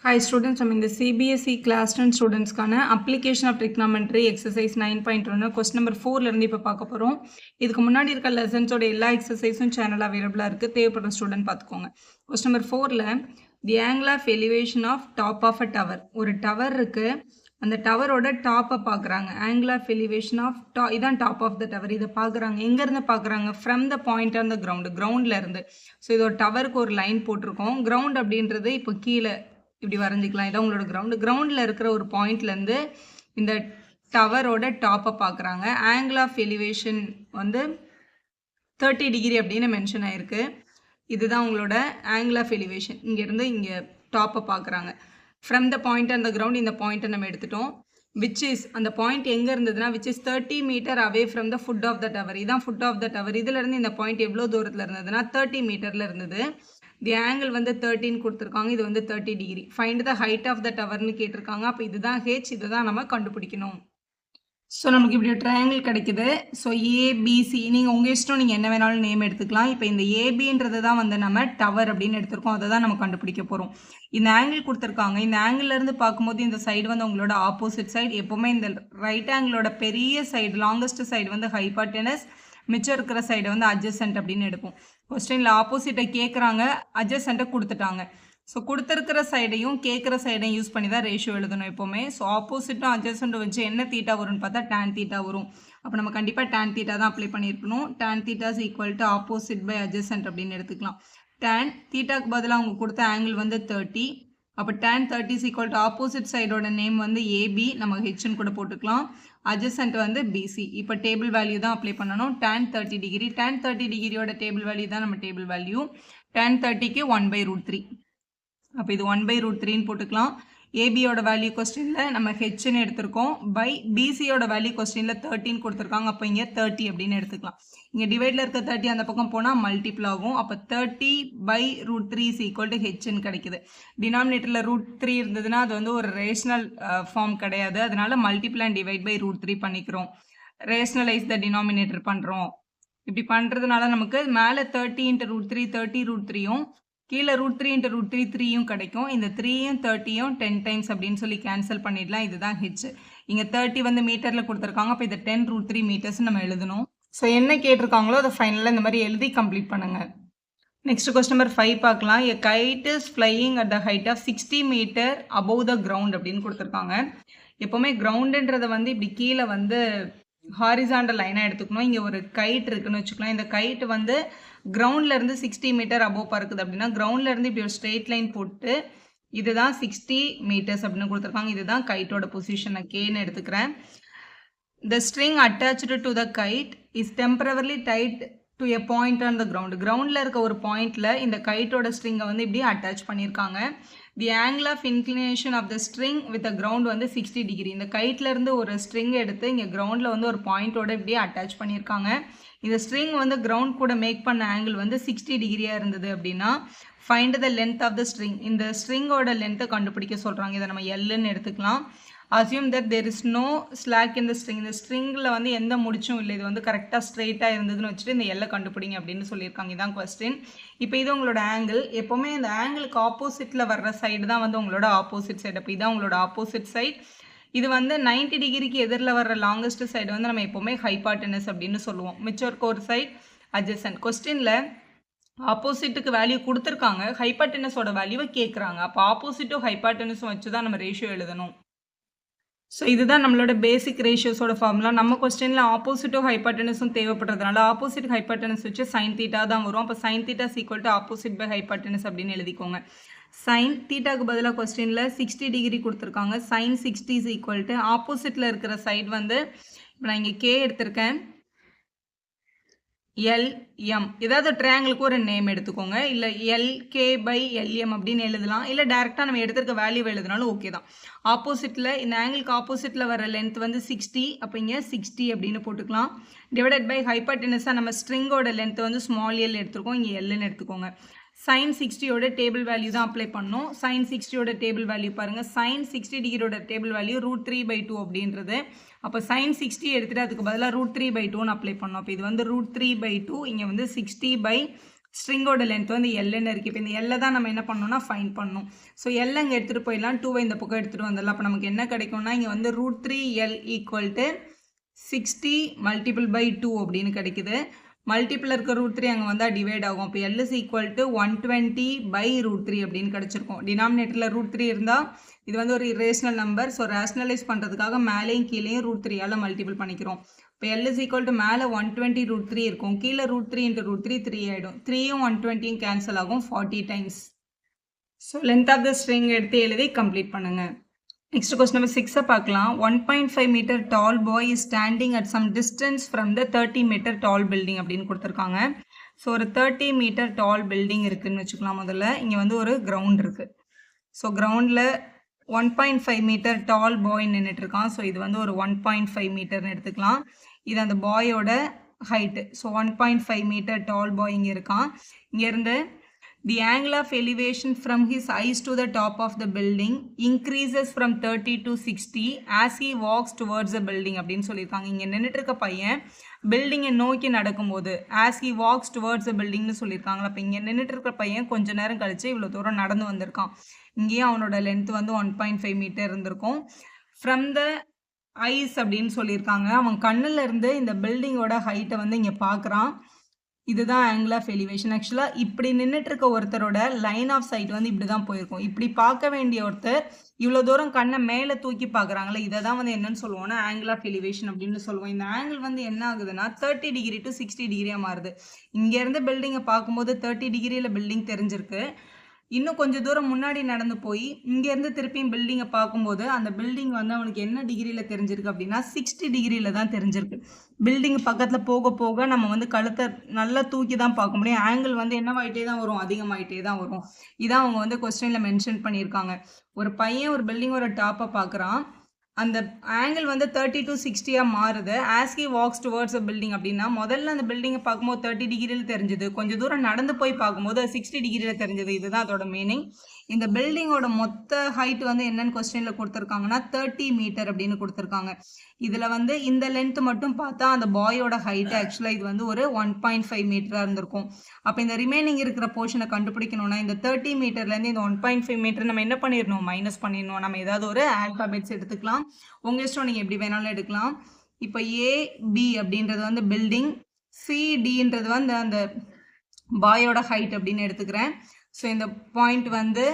Hi students, நம்ம இந்த CBSE class 10 ஸ்டூடெண்ட்ஸ்க்கான application of trigonometry exercise 9.1 question number 4ல இருந்து இப்போ பார்க்க போறோம். இதுக்கு முன்னாடி இருக்க லெசன்ஸோட எல்லா எக்ஸசைஸும் சேனல் அவைலபிளா இருக்கு. தேவைப்படுற ஸ்டூடெண்ட் பார்த்துக்கோங்க. question number 4ல the angle of elevation of top of a tower. ஒரு டவர் இருக்கு. அந்த டவரோட டாப்பை பார்க்குறாங்க. angle of elevation of இதான் டாப் ஆஃப் த டவர். இதை பார்க்குறாங்க. எங்கேருந்து பார்க்குறாங்க? From the point on the ground, கிரவுண்டில் இருந்து. ஸோ இதோட டவருக்கு ஒரு லைன் போட்டிருக்கோம். கிரவுண்ட் அப்படின்றது இப்போ கீழே இப்படி வரைஞ்சிக்கலாம். இதான் உங்களோட கிரவுண்டில் இருக்கிற ஒரு பாயிண்ட்லேருந்து இந்த டவரோட டாப்பை பார்க்குறாங்க. ஆங்கிள் ஆஃப் எலிவேஷன் வந்து 30 டிகிரி அப்படின்னு மென்ஷன் ஆயிருக்கு. இதுதான் உங்களோட ஆங்கிள் ஆஃப் எலிவேஷன். இங்கேருந்து இங்கே டாப்பை பார்க்குறாங்க. ஃப்ரம் த பாயிண்ட் அந்த கிரவுண்ட், இந்த பாயிண்ட்டை நம்ம எடுத்துட்டோம். விச் இஸ், அந்த பாயிண்ட் எங்கே இருந்ததுன்னா which is 30 metre away from the foot of the tower. இதான் ஃபுட் ஆஃப் த டவர். இதுலேருந்து இந்த பாயிண்ட் எவ்வளோ தூரத்தில் இருந்ததுன்னா 30 மீட்டரில் இருந்தது. தி ஆங்கிள் வந்து 13 கொடுத்துருக்காங்க. இது வந்து 30 degree. Find the height of the டவர்னு கேட்டிருக்காங்க. அப்போ இதுதான் ஹெச், இதை தான் நம்ம கண்டுபிடிக்கணும். ஸோ நமக்கு இப்படி ஒரு ட்ரையாங்கிள் கிடைக்குது. ஸோ ஏபிசி, நீங்கள் உங்கள் இஷ்டம், நீங்கள் என்ன வேணாலும் நேம் எடுத்துக்கலாம். இப்போ இந்த ஏபின்றது தான் வந்து நம்ம டவர் அப்படின்னு எடுத்திருக்கோம். அதை தான் நம்ம கண்டுபிடிக்க போகிறோம். இந்த ஆங்கிள் கொடுத்துருக்காங்க. இந்த ஆங்கிள்லேருந்து பார்க்கும்போது இந்த சைடு வந்து உங்களோட ஆப்போசிட் சைடு. எப்போவுமே இந்த ரைட் ஆங்கிளோட பெரிய சைடு, லாங்கஸ்ட் சைடு வந்து ஹைபாட்டனஸ், மிச்சம் இருக்கிற சைடை வந்து அட்ஜசன்ட் அப்படின்னு எடுப்போம். கொஸ்டினில் ஆப்போசிட்டை கேட்குறாங்க, அட்ஜசன்ட்டை கொடுத்துட்டாங்க. ஸோ கொடுத்துருக்கிற சைடையும் கேட்குற சைடையும் யூஸ் பண்ணி தான் ரேஷியோ எழுதணும் எப்போவுமே. ஸோ ஆப்போசிட்டும் அட்ஜசன்ட்டும் வச்சு என்ன தீட்டா வரும்னு பார்த்தா tan தீட்டா வரும். அப்போ நம்ம கண்டிப்பாக tan தீட்டா தான் அப்ளை பண்ணியிருக்கணும். tan theta is equal to opposite by adjacent அப்படின்னு எடுத்துக்கலாம். tan தீட்டாக்கு பதிலாக அவங்க கொடுத்த ஆங்கிள் வந்து 30. அப்போ tan 30 is equal to opposite சைடோட நேம் வந்து ஏபி, நம்ம ஹெச்ன்னு கூட போட்டுக்கலாம். அட்ஜசன்ட் வந்து பிசி. இப்போ டேபிள் வேல்யூ தான் அப்ளை பண்ணணும். tan 30 டிகிரி, tan 30 டிகிரியோட டேபிள் வேல்யூ தான் நம்ம டேபிள் வேல்யூ. tan 30க்கு 1/√3. அப்போ இது 1/√3ன்னு போட்டுக்கலாம். ஏபியோட வேல்யூ கொஸ்டினில் நம்ம ஹெச்ன்னு எடுத்திருக்கோம். பை பிசியோட வேல்யூ கொஸ்டினில் 13 கொடுத்துருக்காங்க. அப்போ இங்கே 30 அப்படின்னு எடுத்துக்கலாம். இங்கே டிவைடில் இருக்க 30 அந்த பக்கம் போனால் மல்டிபிள் ஆகும். அப்போ 30/√3 இஸ் ஈக்குவல் டு ஹெச்ன்னு கிடைக்குது. டினாமினேட்டரில் √3 இருந்ததுன்னா அது வந்து ஒரு ரேஷனல் ஃபார்ம் கிடையாது. அதனால மல்டிபிள் அண்ட் டிவைட் பை √3 பண்ணிக்கிறோம். ரேஷனலைஸ் த டினாமினேட்டர் பண்ணுறோம். இப்படி பண்ணுறதுனால நமக்கு மேலே 30 × √3 30√3யும் கீழே √3 × √3 3யும் கிடைக்கும். இந்த 3யும் 30யும் 10 டைம்ஸ் அப்படின்னு சொல்லி கேன்சல் பண்ணிடலாம். இதுதான் ஹெச். இங்கே 30 வந்து மீட்டரில் கொடுத்துருக்காங்க. அப்போ இதை 10√3 மீட்டர்ஸ் நம்ம எழுதணும். ஸோ என்ன கேட்டிருக்காங்களோ அதை ஃபைனலாக இந்த மாதிரி எழுதி கம்ப்ளீட் பண்ணுங்கள். நெக்ஸ்ட் கொஸ்டின் நம்பர் 5 பார்க்கலாம். A kite is flying at the height of 60 metre above the ground அப்படின்னு கொடுத்துருக்காங்க. எப்போவுமே கிரவுண்டுன்றதை வந்து இப்படி கீழே வந்து ஹாரிசாண்டல் லைனாக எடுத்துக்கணும். இங்கே ஒரு கைட் இருக்குன்னு வச்சுக்கலாம். இந்த கைட் வந்து கிரவுண்ட்லேருந்து 60 மீட்டர் அபோவ் பறக்குது அப்படின்னா கிரவுண்ட்லேருந்து இப்படி ஒரு ஸ்ட்ரெயிட் லைன் போட்டு இதுதான் 60 மீட்டர்ஸ் அப்படின்னு கொடுத்துருக்காங்க. இதுதான் கைட்டோட பொசிஷன். நான் கேன்னு எடுத்துக்கிறேன். The string attached to the kite is temporarily tied to a point on the ground. கிரவுண்டில் இருக்க ஒரு பாயிண்டில் இந்த கைட்டோட ஸ்ட்ரிங்கை வந்து இப்படி அட்டாச் பண்ணியிருக்காங்க. The angle of inclination of the string with the ground வந்து 60 டிகிரி. இந்த கைட்லேருந்து ஒரு ஸ்ட்ரிங் எடுத்து இங்கே கிரவுண்டில் வந்து ஒரு பாயிண்டோட இப்படியே அட்டாச் பண்ணியிருக்காங்க. இந்த ஸ்ட்ரிங் வந்து கிரவுண்ட் கூட மேக் பண்ண ஆங்கிள் வந்து 60 டிகிரியாக இருந்தது அப்படின்னா find the length of the string. இந்த ஸ்ட்ரிங்கோட லென்த்தை கண்டுபிடிக்க சொல்கிறாங்க. இதை நம்ம எல்லுன்னு எடுத்துக்கலாம். Assume that there is no slack in the string. இந்த ஸ்ட்ரிங்கில் வந்து எந்த முடிச்சும் இல்லை. இது வந்து கரெக்டாக ஸ்ட்ரெயிட்டாக இருந்ததுன்னு வச்சுட்டு இந்த எல்லை கண்டுபிடிங்க அப்படின்னு சொல்லியிருக்காங்க. இதான் கொஸ்டின். இப்போ இது உங்களோட ஆங்கிள். எப்போவுமே இந்த ஆங்கிளுக்கு ஆப்போசிட்டில் வர்ற சைடு தான் வந்து உங்களோட ஆப்போசிட் சைடு. அப்போ இதான் உங்களோட ஆப்போசிட் சைடு. இது வந்து 90 டிகிரிக்கு எதிரில் வர்ற லாங்கஸ்ட் சைடு வந்து நம்ம எப்போவுமே ஹைபாட்டனஸ் அப்படின்னு சொல்லுவோம். மிச்சம் இருக்க ஒரு சைடு அட்ஜசன்ட். கொஸ்டினில் ஆப்போசிட்டுக்கு வேல்யூ கொடுத்துருக்காங்க, ஹைபாட்டனஸோட வேல்யூவை கேட்குறாங்க. அப்போ ஆப்போசிட்டும் ஹைபாட்டனஸும் வச்சு தான் நம்ம ரேஷியோ எழுதணும். ஸோ இதுதான் நம்மளோட பேசிக் ரேஷியோஸோட ஃபார்முலா. நம்ம கொஸ்டினில் ஆப்போசிட்டும் ஹைபாட்டனஸும் தேவைப்படுறதுனால ஆப்போசிட் ஹைபாட்டனஸ் வச்சு சைன் தீட்டா தான் வரும். அப்போ sine theta equal to opposite by hypotenuse அப்படின்னு எழுதிக்கோங்க. சைன் தீட்டாக்கு பதிலாக கொஸ்டினில் 60 டிகிரி கொடுத்துருக்காங்க. சைன் 60 இஸ் ஈக்குவல் டு ஆப்போசிட்டில் இருக்கிற சைடு வந்து இப்போ நான் இங்கே கே எடுத்திருக்கேன். எல்எம், ஏதாவது ட்ரையாங்கிளுக்கு ஒரு நேம் எடுத்துக்கோங்க. இல்லை LK/LM அப்படின்னு எழுதலாம். இல்லை டேரெக்டாக நம்ம எடுத்திருக்க வேல்யூ எழுதினாலும் ஓகே தான். ஆப்போசிட்டில் இந்த ஆங்கிளுக்கு ஆப்போசிட்டில் வர லென்த் வந்து 60. அப்போ இங்கே 60 அப்படின்னு போட்டுக்கலாம். டிவைடட் பை ஹைபாட்டனஸாக நம்ம ஸ்ட்ரிங்கோட லென்த் வந்து ஸ்மால் எல் எடுத்துருக்கோம். இங்கே எல்லுன்னு எடுத்துக்கோங்க. sin 60யோட டேபிள் வேல்யூ தான் அப்ளை பண்ணணும். sin 60யோட டேபிள் வேல்யூ பாருங்கள். sin 60 டிகிரியோட டேபிள் வேல்யூ √3/2 அப்படின்றது. அப்போ sin 60 எடுத்துகிட்டு அதுக்கு பதிலாக √3/2ன்னு அப்ளை பண்ணோம். அப்போ இது வந்து √3/2, இங்கே வந்து 60/6 ஸ்ட்ரிங்கோட லென்த் வந்து எல்லுன்னு இருக்குது. இப்போ இந்த எல்லை தான் நம்ம என்ன பண்ணோம்னா ஃபைண்ட் பண்ணணும். ஸோ எல் அங்கே எடுத்துகிட்டு போயிடலாம், 2வை இந்த பக்கம் எடுத்துகிட்டு வந்துடலாம். அப்போ நமக்கு என்ன கிடைக்கும்னா இங்கே வந்து √3L = 60 × 2 அப்படின்னு கிடைக்குது. மல்டிப்பிள் இருக்க √3 அங்கே வந்தால் டிவைட் ஆகும். அப்போ L = 120/√3 அப்படின்னு கிடச்சிருக்கும். டினாமினேட்டரில் √3 இருந்தால் இது வந்து ஒரு இரேஷனல் நம்பர். ஸோ ரேஷனலைஸ் பண்ணுறதுக்காக மேலேயும் கீழேயும் √3ஆல் மல்டிபிள் பண்ணிக்கிறோம். இப்போ L = மேலே 120/√3 இருக்கும், கீழே √3 × √3 3 ஆகிடும். 3யும் 120யும் கேன்சல் ஆகும் 40 times. So length of the string எடுத்து எழுதி கம்ப்ளீட் பண்ணுங்கள். Next question number 6 பார்க்கலாம். 1.5 meter tall boy is standing at some distance from the 30 meter tall building அப்படின்னு கொடுத்துருக்காங்க. ஸோ ஒரு 30 meter tall building இருக்குன்னு வச்சுக்கலாம். முதல்ல இங்கே வந்து ஒரு கிரவுண்ட் இருக்குது. ஸோ கிரவுண்டில் 1.5 meter tall boy நின்றுட்டு இருக்கான். ஸோ இது வந்து ஒரு 1.5 மீட்டர்னு எடுத்துக்கலாம். இது அந்த பாயோட height. So 1.5 meter tall boy இங்கே இருக்கான். இங்கேருந்து the angle of elevation from his eyes to the top of the building increases from 30 to 60 as he walks towards the building அப்படின்னு சொல்லியிருக்காங்க. இங்கே நின்றுட்டு இருக்க பையன் பில்டிங்கை நோக்கி நடக்கும்போது as he walks towards the buildingனு சொல்லியிருக்காங்களா. அப்போ இங்கே நின்றுட்டு இருக்க பையன் கொஞ்ச நேரம் கழிச்சு இவ்வளோ தூரம் நடந்து வந்திருக்கான். இங்கேயும் அவனோட லென்த் வந்து 1.5 மீட்டர் இருந்திருக்கும். ஃப்ரம் த ஐஸ் அப்படின்னு சொல்லியிருக்காங்க. அவன் கண்ணில் இருந்து இந்த பில்டிங்கோட ஹைட்டை வந்து இங்கே பார்க்குறான். இதுதான் ஆங்கிள் ஆஃப் எலிவேஷன். ஆக்சுவலாக இப்படி நின்றுட்டு இருக்க ஒருத்தரோட லைன் ஆஃப் சைட் வந்து இப்படி தான் போயிருக்கும். இப்படி பார்க்க வேண்டிய ஒருத்தர் இவ்வளோ தூரம் கண்ணை மேலே தூக்கி பார்க்குறாங்களே, இதை தான் வந்து என்னன்னு சொல்லுவோம்னா ஆங்கிள் ஆஃப் எலிவேஷன் அப்படின்னு சொல்லுவோம். இந்த ஆங்கிள் வந்து என்ன ஆகுதுன்னா 30 டிகிரி to 60 டிகிரியாக மாறுது. இங்கேருந்து பில்டிங்கை பார்க்கும்போது 30 டிகிரியில் பில்டிங் தெரிஞ்சிருக்கு. இன்னும் கொஞ்சம் தூரம் முன்னாடி நடந்து போய் இங்கேருந்து திருப்பியும் பில்டிங்கை பார்க்கும்போது அந்த பில்டிங் வந்து அவனுக்கு என்ன டிகிரியில் தெரிஞ்சிருக்கு அப்படின்னா 60 டிகிரியில் தான் தெரிஞ்சிருக்கு. பில்டிங் பக்கத்தில் போக போக நம்ம வந்து கழுத்தை நல்லா தூக்கி தான் பார்க்க முடியும். ஆங்கிள் வந்து என்னவாயிட்டே தான் வரும், அதிகமாகிட்டே தான் வரும். இதான் அவங்க வந்து கொஸ்டினில் மென்ஷன் பண்ணியிருக்காங்க. ஒரு பையன் ஒரு பில்டிங்கோட டாப்பை பார்க்குறான். அந்த ஆங்கிள் வந்து 30 to 60 மாறுது as he walks towards a building அப்படின்னா முதல்ல அந்த பில்டிங்கை பார்க்கும்போது 30 டிகிரியில் தெரிஞ்சுது. கொஞ்சம் தூரம் நடந்து போய் பார்க்கும்போது 60 டிகிரியில் தெரிஞ்சது. இதுதான் அதோட மீனிங். இந்த பில்டிங்கோட மொத்த ஹைட் வந்து என்னன்னு கொஸ்டினில் கொடுத்துருக்காங்கன்னா 30 மீட்டர் அப்படின்னு கொடுத்துருக்காங்க. இதில் வந்து இந்த லென்த் மட்டும் பார்த்தா அந்த பாயோட ஹைட் ஆக்சுவலாக இது வந்து ஒரு 1.5 மீட்டராக இருந்திருக்கும். அப்போ இந்த ரிமைனிங் இருக்கிற போர்ஷனை கண்டுபிடிக்கணும்னா இந்த 30 மீட்டர்லேருந்து இந்த 1.5 மீட்டர் நம்ம என்ன பண்ணிடணும், மைனஸ் பண்ணிடணும். நம்ம ஏதாவது ஒரு ஆல்பாபெட்ஸ் எடுத்துக்கலாம். உங்கள் இஷ்டம், நீங்கள் எப்படி வேணாலும் எடுக்கலாம். இப்போ ஏபி அப்படின்றது வந்து பில்டிங், சிடின்றது வந்து அந்த பாயோட ஹைட் அப்படின்னு எடுத்துக்கிறேன். ஸோ இந்த பாயிண்ட் வந்து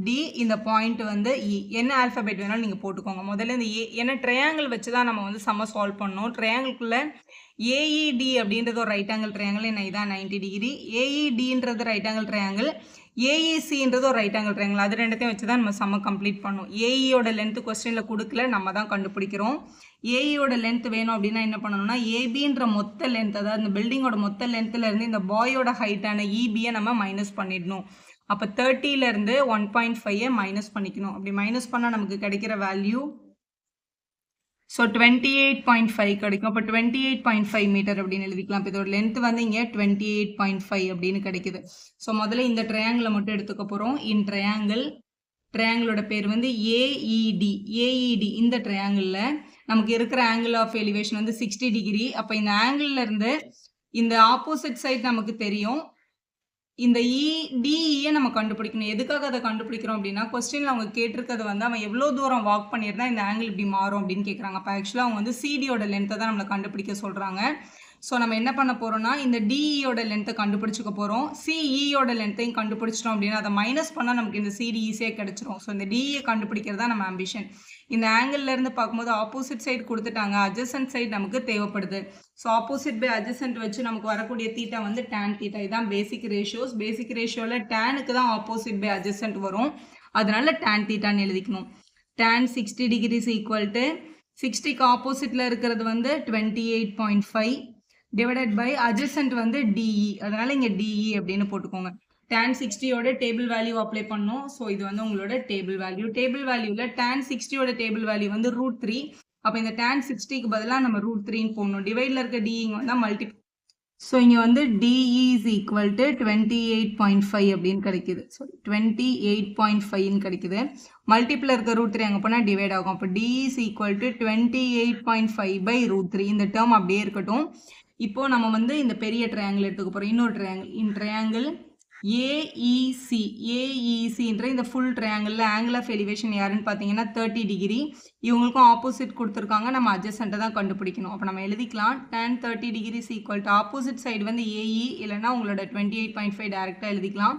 டி, இந்த பாயிண்ட் வந்து இ. என்ன ஆல்ஃபபெட் வேணாலும் நீங்கள் போட்டுக்கோங்க. முதல்ல இந்த ஏ, ஏன்னா ட்ரையாங்கிள் வச்சு தான் நம்ம வந்து சம்ம சால்வ் பண்ணோம். ட்ரையாங்கிள்குள்ளே ஏஇடி அப்படின்றது ஒரு ரைட் ஆங்கிள் ட்ரையாங்கிள், என்ன இதான் 90 டிகிரி. ஏஇடின்றது ரைட் ஆங்கிள் ட்ரையாங்கிள், ஏஇசின்றது ஒரு ரைட் ஆங்கிள் ட்ரையாங்கிள். அது ரெண்டுத்தையும் வச்சு தான் நம்ம சம்ம கம்ப்ளீட் பண்ணோம். ஏஇயோட லென்த்து கொஸ்டினில் கொடுக்கல, நம்ம தான் கண்டுபிடிக்கிறோம். ஏஇயோட லென்த் வேணும் அப்படின்னா என்ன பண்ணணும்னா ஏபின்ற மொத்த லென்த், அதாவது இந்த பில்டிங்கோட மொத்த லென்த்துலேருந்து இந்த பாயோட ஹைட்டான இபியை நம்ம மைனஸ் பண்ணிடணும். அப்போ 30லேருந்து 1.5 மைனஸ் பண்ணிக்கணும். அப்படி மைனஸ் பண்ணால் நமக்கு கிடைக்கிற வேல்யூ ஸோ 28.5 கிடைக்கும். அப்போ 28.5 மீட்டர் அப்படின்னு எழுதிக்கலாம். இப்போ இதோட லென்த் வந்து இங்கே 28.5 அப்படின்னு கிடைக்குது. ஸோ முதல்ல இந்த ட்ரையாங்கிளை மட்டும் எடுத்துக்க போகிறோம். இன் ட்ரையாங்கிளோட பேர் வந்து ஏஇடி. ஏஇடி இந்த ட்ரையாங்கிளில் நமக்கு இருக்கிற ஆங்கிள் ஆஃப் எலிவேஷன் வந்து 60 டிகிரி. அப்போ இந்த ஆங்கிளில் இருந்து இந்த ஆப்போசிட் சைட் நமக்கு தெரியும். இந்த டிஇயை நம்ம கண்டுபிடிக்கணும். எதுக்காக அதை கண்டுபிடிக்கிறோம் அப்படின்னா கொஸ்டினில் அவங்க கேட்டிருக்கிறது வந்து அவன் எவ்வளோ தூரம் வாக் பண்ணியிருந்தா இந்த ஆங்கிள் இப்படி மாறும் அப்படின்னு கேட்குறாங்க. அப்போ ஆக்சுவலாக அவங்க வந்து சிடியோட லென்த்தை தான் நம்மளை கண்டுபிடிக்க சொல்கிறாங்க. ஸோ நம்ம என்ன பண்ண போகிறோம்னா இந்த டிஇயோட லென்த்தை கண்டுபிடிச்சிக்க போகிறோம். சிஇயோட லென்த்தையும் கண்டுபிடிச்சிட்டோம் அப்படின்னா அதை மைனஸ் பண்ணால் நமக்கு இந்த சிடி ஈஸியாக கிடச்சிரும். ஸோ இந்த டிஇயை கண்டுபிடிக்கிறது தான் நம்ம ஆம்பிஷன். இந்த ஆங்கிள்லேருந்து பார்க்கும்போது ஆப்போசிட் சைடு கொடுத்துட்டாங்க, அட்ஜசன்ட் சைடு நமக்கு தேவைப்படுது. ஸோ ஆப்போசிட் பை அட்ஜசன்ட் வச்சு நமக்கு வரக்கூடிய தீட்டா வந்து tan தீட்டா. இதுதான் பேசிக் ரேஷியோஸ். பேசிக் ரேஷியோவில் டேனுக்கு தான் ஆப்போசிட் பை அட்ஜசன்ட் வரும், அதனால tan தீட்டான்னு எழுதிக்கணும். tan 60 டிகிரிஸ் ஈக்குவல் டு 60க்கு ஆப்போசிட்டில் இருக்கிறது வந்து 28.5 டிவைடட் பை அட்ஜசன்ட் வந்து டிஇ, அதனால இங்கே டிஇ அப்படின்னு போட்டுக்கோங்க. tan 60யோட டேபிள் வேல்யூ அப்ளை பண்ணோம். ஸோ இது வந்து உங்களோட டேபிள் வேல்யூ. டேபிள் வேல்யூவில் tan 60யோட டேபிள் வேல்யூ வந்து √3. அப்போ இந்த tan 60க்கு பதிலாக நம்ம √3ன்னு போடணும். டிவைடில் இருக்க டிஇ இங்கே வந்தால் மல்டி. ஸோ இங்கே வந்து டிஇ இஸ் ஈக்குவல் டு 28.5 அப்படின்னு கிடைக்குது. ஸோ 28.5ன்னு கிடைக்குது. மல்டிப்பில் இருக்க √3 அங்கே போனால் டிவைட் ஆகும். அப்போ டிஇ இஸ் ஈக்குவல் டு 28.5/√3. இந்த டேர்ம் அப்படியே இருக்கட்டும். இப்போ நம்ம வந்து இந்த பெரிய ட்ரையாங்கிள் எடுத்துக்க போகிறோம். இன்னொரு ட்ரையாங்கிள் இன் ட்ரையாங்கிள் ஏஇசின்ற இந்த ஃபுல் ட்ரையாங்கிளில் ஆங்கிள் ஆஃப் எலிவேஷன் யாருன்னு பார்த்தீங்கன்னா 30 டிகிரி. இவங்களுக்கும் ஆப்போசிட் கொடுத்துருக்காங்க. நம்ம அட்ஜசண்ட்டை தான் கண்டுபிடிக்கணும். அப்போ நம்ம எழுதிக்கலாம் tan 30 degrees equal to opposite side வந்து ஏஇ இல்லைன்னா உங்களோட 28.5 டேரெக்டாக எழுதிக்கலாம்.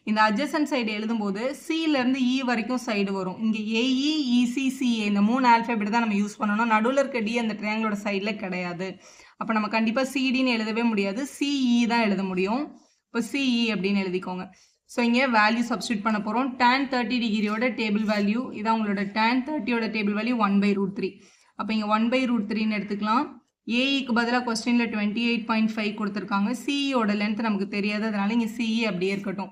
இந்த அட்ஜசன்ட் சைடு எழுதும்போது சிலேருந்து இ வரைக்கும் சைடு வரும். இங்கே ஏஇ இசி சிஏ இந்த 3 ஆல்ஃபபெட் தான் நம்ம யூஸ் பண்ணணும். நடுவில் இருக்க டி அந்த ட்ரையாங்கிளோட சைடில் கிடையாது. அப்போ நம்ம கண்டிப்பாக சிடின்னு எழுதவே முடியாது, சிஇ தான் எழுத முடியும். இப்போ சிஇ அப்படின்னு எழுதிக்கோங்க. ஸோ இங்கே வேல்யூ சப்ஸ்டியூட் பண்ண போகிறோம். tan 30 டிகிரியோட டேபிள் வேல்யூ இதான் உங்களோட tan 30யோட டேபிள் வேல்யூ 1/√3. அப்போ இங்கே 1/√3ன்னு எடுத்துக்கலாம். ஏஇக்கு பதிலாக கொஸ்டினில் 28.5 கொடுத்துருக்காங்க. சிஇயோட லென்த் நமக்கு தெரியாது, அதனால இங்கே சிஇ அப்படியே இருக்கட்டும்.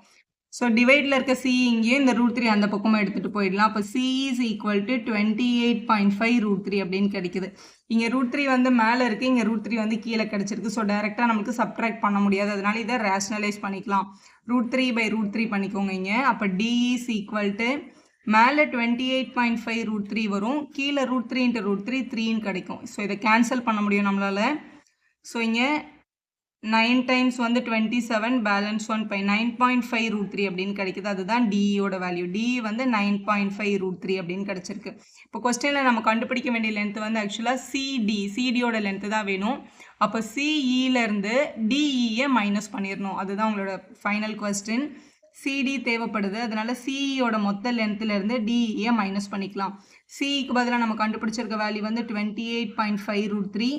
ஸோ டிவைடில் இருக்க சிஇ இங்கேயும் இந்த √3 அந்த பக்கமாக எடுத்துகிட்டு போயிடலாம். அப்போ சிஇ இஸ் ஈக்குவல் டு 28.5√3 அப்படின்னு கிடைக்குது. இங்கே √3 வந்து மேலே இருக்குது, இங்கே √3 வந்து கீழே கிடச்சிருக்கு. ஸோ டைரெக்டாக நமக்கு சப்ட்ராக்ட் பண்ண முடியாது, அதனால இதை ரேஷ்னலைஸ் பண்ணிக்கலாம். √3/√3 பண்ணிக்கோங்க இங்கே. அப்போ டி இஸ் ஈக்குவல் டு மேலே 28.5√3 வரும், கீழே √3 × √3 3ன்னு கிடைக்கும். ஸோ இதை கேன்சல் பண்ண முடியும் நம்மளால். ஸோ இங்கே 9 டைம்ஸ் வந்து 27 பேலன்ஸ் 1 9.5√3 அப்படின்னு கிடைக்குது. அதுதான் டிஇயோட வேல்யூ. டிஇ வந்து 9.5√3 அப்படின்னு கிடைச்சிருக்கு. இப்போ கொஸ்டினில் நம்ம கண்டுபிடிக்க வேண்டிய லென்த் வந்து ஆக்சுவலாக சிடியோட லென்த்து தான் வேணும். அப்போ சிஇலேருந்து டிஇயை மைனஸ் பண்ணிடணும். அதுதான் உங்களோட ஃபைனல் கொஸ்டின். சிடி தேவைப்படுது, அதனால சிஇயோட மொத்த லென்த்துலேருந்து டிஇயை மைனஸ் பண்ணிக்கலாம். சிஇக்கு பதிலாக நம்ம கண்டுபிடிச்சிருக்க வேல்யூ வந்து 28.5√3.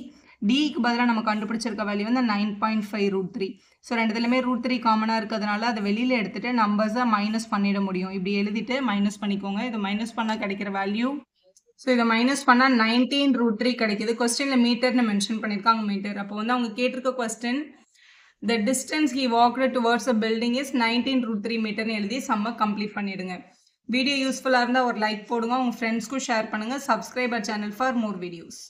டிக்கு பதிலாக நம்ம கண்டுபிடிச்சிருக்க வேல்யூ வந்து 9.5√3. ஸோ ரெண்டுத்துலையுமே √3 காமனாக இருக்கிறதுனால அதை வெளியில் எடுத்துகிட்டு நம்பர்ஸை மைனஸ் பண்ணிட முடியும். இப்படி எழுதிட்டு மைனஸ் பண்ணிக்கோங்க. இது மைனஸ் பண்ணால் கிடைக்கிற வேல்யூ. ஸோ இதை மைனஸ் பண்ணால் 19√3 கிடைக்குது. கொஸ்டினில் மீட்டர்னு மென்ஷன் பண்ணியிருக்காங்க, மீட்டர். அப்போ வந்து அவங்க கேட்டிருக்க question the distance he walked towards a building is 19√3 மீட்டர்னு எழுதி சம்மை கம்ப்ளீட் பண்ணிடுங்க. வீடியோ யூஸ்ஃபுல்லாக இருந்தால் ஒரு லைக் போடுங்க, உங்கள் ஃப்ரெண்ட்ஸ்க்கும் ஷேர் பண்ணுங்கள். Subscribe our channel for more videos.